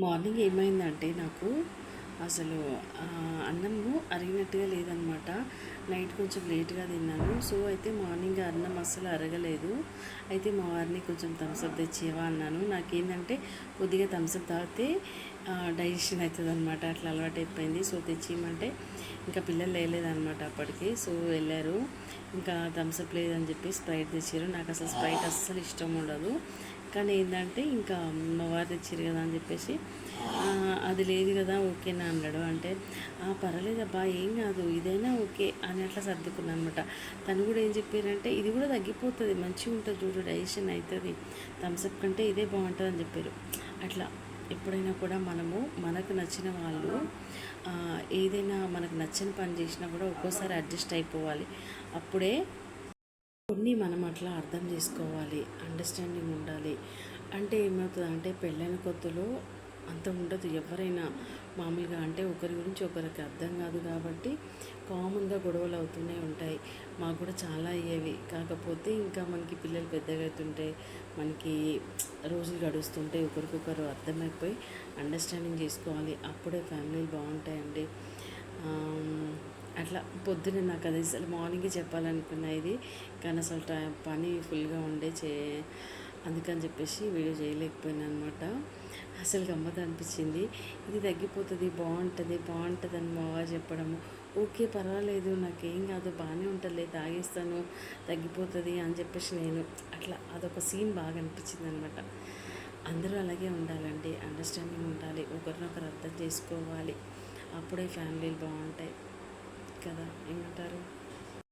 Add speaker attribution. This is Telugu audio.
Speaker 1: మార్నింగ్ ఏమైందంటే నాకు అసలు అన్నము అరిగినట్టుగా లేదనమాట. నైట్ కొంచెం లేట్గా తిన్నాను. సో అయితే మార్నింగ్ అన్నం అస్సలు అరగలేదు. అయితే మా వారిని కొంచెం థమ్స్అప్ తెచ్చేవా అన్నాను. నాకేంటంటే కొద్దిగా థమ్స్అప్ తాగితే డైజెషన్ అవుతుంది అనమాట. అట్లా అలవాటు అయిపోయింది. సో తెచ్చిమంటే ఇంకా పిల్లలు లేదనమాట అప్పటికి. సో వెళ్ళారు. ఇంకా థమ్స్అప్ లేదని చెప్పి స్ప్రైట్ తెచ్చారు. నాకు అసలు స్ప్రైట్ అస్సలు ఇష్టం ఉండదు. కానీ ఏంటంటే ఇంకా మా వారు తెచ్చారు కదా అని చెప్పేసి అది లేదు కదా ఓకేనా అన్నాడు. అంటే పర్వాలేదబ్బా ఏం కాదు ఇదైనా ఓకే అని అట్లా సర్దుకున్నాను అనమాట. తను కూడా ఏం చెప్పారంటే ఇది కూడా తగ్గిపోతుంది, మంచిగా ఉంటుంది చూడు, డైజెషన్ అవుతుంది, థమ్స్అప్ కంటే ఇదే బాగుంటుంది అని చెప్పారు. అట్లా ఎప్పుడైనా కూడా మనము మనకు నచ్చిన వాళ్ళు ఏదైనా మనకు నచ్చని పని చేసినా కూడా ఒక్కోసారి అడ్జస్ట్ అయిపోవాలి. అప్పుడే కొన్ని మనం అట్లా అర్థం చేసుకోవాలి, అండర్స్టాండింగ్ ఉండాలి. అంటే ఏమవుతుందంటే పెళ్ళైన కొత్తలో అంత ఉండదు. ఎవరైనా మామూలుగా అంటే ఒకరి గురించి ఒకరికి అర్థం కాదు కాబట్టి కామన్గా గొడవలు అవుతూనే ఉంటాయి. మాకు కూడా చాలా అయ్యేవి. కాకపోతే ఇంకా మనకి పిల్లలు పెద్దగా అవుతుంటే మనకి రోజులు గడుస్తుంటే ఒకరికొకరు అర్థమైపోయి అండర్స్టాండింగ్ చేసుకోవాలి. అప్పుడే ఫ్యామిలీలు బాగుంటాయండి. అట్లా పొద్దున్నే నాకు అది అసలు మార్నింగే చెప్పాలనుకున్నా ఇది, కానీ అసలు పని ఫుల్గా ఉండే అందుకని చెప్పేసి వీడియో చేయలేకపోయినా అనమాట. అసలు గమ్మత్ అనిపించింది. ఇది తగ్గిపోతుంది, బాగుంటుంది బాగుంటుంది అని మా వారు చెప్పడము. ఓకే పర్వాలేదు నాకేం కాదు బాగానే ఉంటుందిలే తాగేస్తాను తగ్గిపోతుంది అని చెప్పేసి నేను అట్లా అదొక సీన్ బాగా అనిపించింది అనమాట. అందరూ అలాగే ఉండాలండి, అండర్స్టాండింగ్ ఉండాలి, ఒకరినొకరు అర్థం చేసుకోవాలి. అప్పుడే ఫ్యామిలీలు బాగుంటాయి కదా, ఏమంటారు?